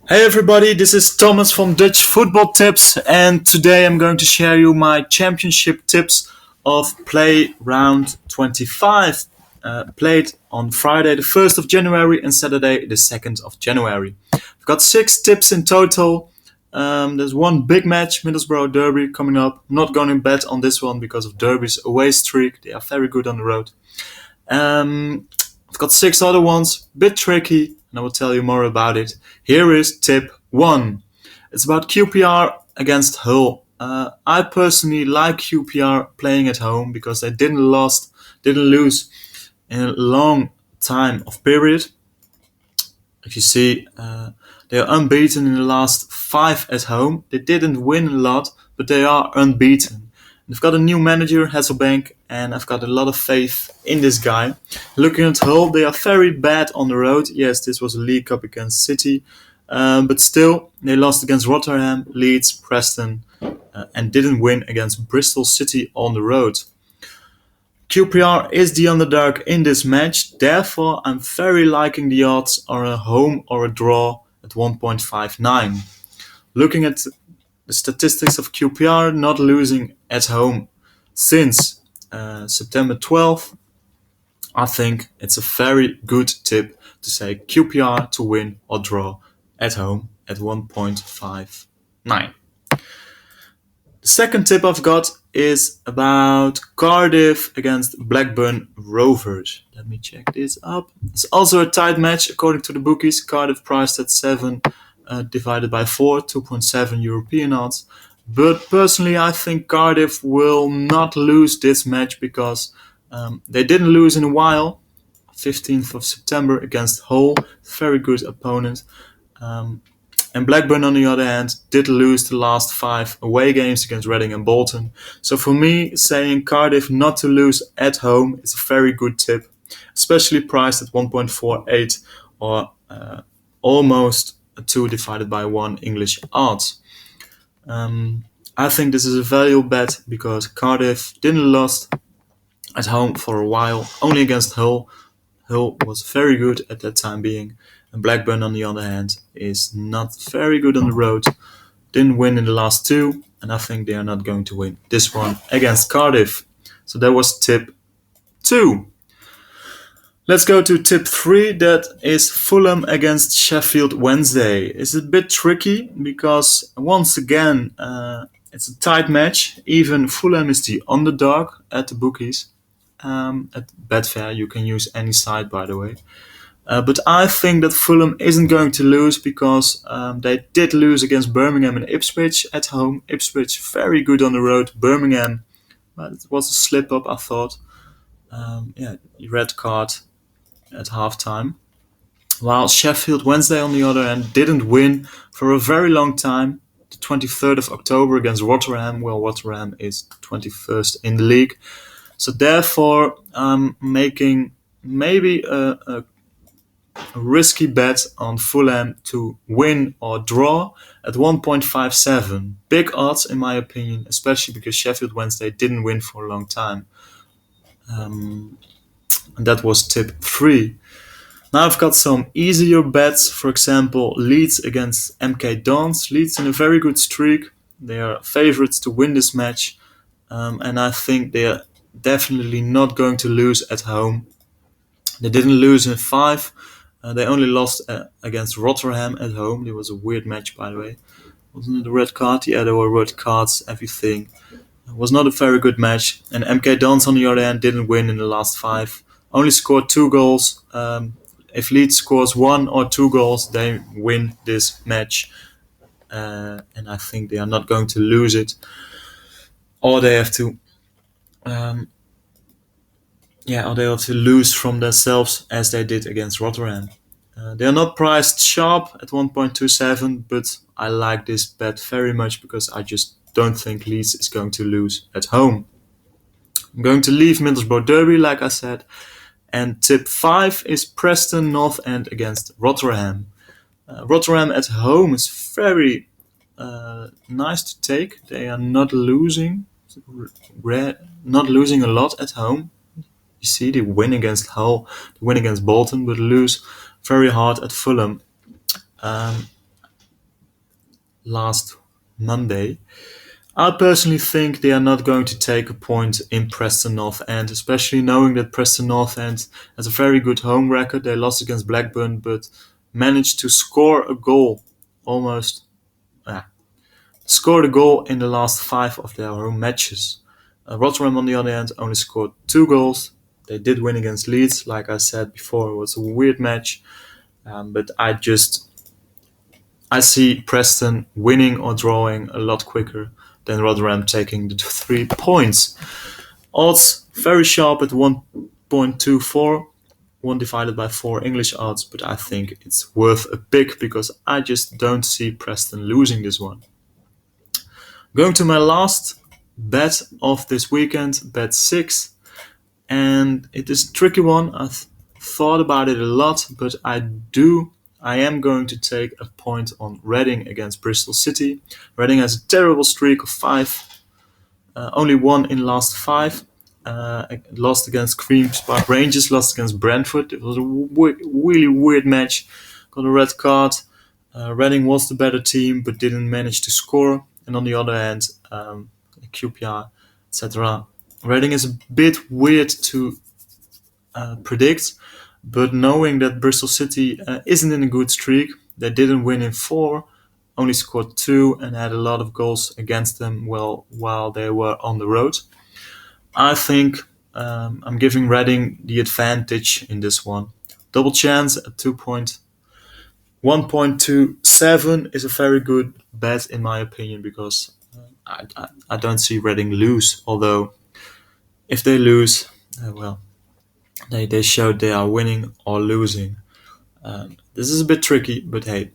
Hey everybody, this is Thomas from Dutch Football Tips, and today I'm going to share you my championship tips of play round 25, played on Friday the 1st of January and Saturday the 2nd of January. I've got 6 tips in total. There's one big match, Middlesbrough Derby, coming up. I'm not going to bet on this one because of Derby's away streak. They are very good on the road. I've got 6 other ones, bit tricky, and I will tell you more about it. Here is tip 1. It's about QPR against Hull. I personally like QPR playing at home because they didn't lose in a long time of period. If you see, they are unbeaten in the last 5 at home. They didn't win a lot, but they are unbeaten. They've got a new manager, Hasselbank, and I've got a lot of faith in this guy. Looking at Hull, they are very bad on the road. Yes, this was a League Cup against City, but still, they lost against Rotherham, Leeds, Preston, and didn't win against Bristol City on the road. QPR is the underdog in this match, therefore I'm very liking the odds on a home or a draw at 1.59. Looking at the statistics of QPR not losing at home since September 12th, I think it's a very good tip to say QPR to win or draw at home at 1.59. The second tip I've got is about Cardiff against Blackburn Rovers. Let me check this up. It's also a tight match according to the bookies. Cardiff priced at 7 divided by 4, 2.7 European odds. But personally, I think Cardiff will not lose this match because they didn't lose in a while. 15th of September against Hull, very good opponent. And Blackburn, on the other hand, did lose the last 5 away games against Reading and Bolton. So for me, saying Cardiff not to lose at home is a very good tip, especially priced at 1.48 or almost a 2 divided by 1 English odds. I think this is a valuable bet because Cardiff didn't lose at home for a while, only against Hull. Hull was very good at that time being, and Blackburn, on the other hand, is not very good on the road. Didn't win in the last 2, and I think they are not going to win this one against Cardiff. So that was tip 2. Let's go to tip 3, that is Fulham against Sheffield Wednesday. It's a bit tricky because, once again, it's a tight match. Even Fulham is the underdog at the bookies. At Betfair, you can use any site, by the way. But I think that Fulham isn't going to lose because they did lose against Birmingham and Ipswich at home. Ipswich very good on the road. Birmingham, well, it was a slip up, I thought. Red card at halftime. While Sheffield Wednesday, on the other hand, didn't win for a very long time. The 23rd of October against Rotherham. Well, Rotherham is 21st in the league. So therefore, I'm making maybe a risky bet on Fulham to win or draw at 1.57. Big odds, in my opinion, especially because Sheffield Wednesday didn't win for a long time. And that was tip 3. Now I've got some easier bets. For example, Leeds against MK Dons. Leeds in a very good streak. They are favorites to win this match. And I think they are definitely not going to lose at home. They didn't lose in 5. They only lost against Rotherham at home. It was a weird match, by the way. Wasn't it a red card? Yeah, there were red cards, everything. It was not a very good match. And MK Dons, on the other hand, didn't win in the last 5. Only scored 2 goals. If Leeds scores 1 or 2 goals, they win this match. And I think they are not going to lose it. Or they have to... or they have to lose from themselves as they did against Rotherham. They are not priced sharp at 1.27, but I like this bet very much because I just don't think Leeds is going to lose at home. I'm going to leave Middlesbrough Derby, like I said. And tip 5 is Preston North End against Rotherham. Rotherham at home is very nice to take. They are not losing a lot at home. You see, they win against Hull, they win against Bolton, but lose very hard at Fulham. last Monday. I personally think they are not going to take a point in Preston North End, especially knowing that Preston North End has a very good home record. They lost against Blackburn, but managed to score a goal almost. Scored a goal in the last 5 of their home matches. Rotherham, on the other hand, only scored 2 goals. They did win against Leeds, like I said before. It was a weird match, but I see Preston winning or drawing a lot quicker than Rotherham taking the 3 points. Odds very sharp at 1.24, 1 divided by 4 English odds, but I think it's worth a pick because I just don't see Preston losing this one. Going to my last bet of this weekend, bet 6, and it is a tricky one. I've thought about it a lot, but I am going to take a point on Reading against Bristol City. Reading has a terrible streak of 5, only won in last 5. Lost against Queen's Park Rangers, lost against Brentford. It was a really weird match. Got a red card. Reading was the better team, but didn't manage to score. And on the other hand, QPR, etc. Reading is a bit weird to predict, but knowing that Bristol City isn't in a good streak, they didn't win in 4, only scored 2, and had a lot of goals against them while they were on the road. I think I'm giving Reading the advantage in this one. Double chance at 1.27 is a very good bet in my opinion because I don't see Reading lose. Although if they lose, they showed they are winning or losing. This is a bit tricky, but hey,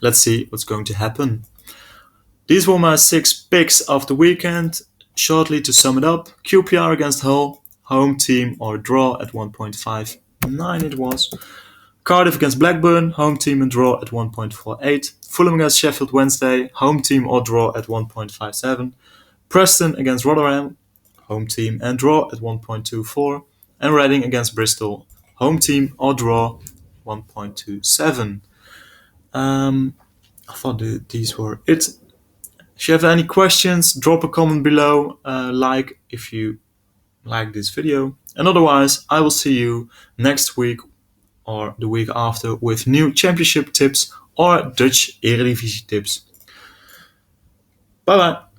let's see what's going to happen. These were my 6 picks of the weekend. Shortly to sum it up, QPR against Hull, home team or draw at 1.59 it was. Cardiff against Blackburn, home team and draw at 1.48. Fulham against Sheffield Wednesday, home team or draw at 1.57. Preston against Rotherham, home team and draw at 1.24. And Reading against Bristol, home team or draw 1.27. I thought these were it. If you have any questions, drop a comment below, like if you like this video. And otherwise, I will see you next week or the week after with new championship tips or Dutch Eredivisie tips. Bye bye.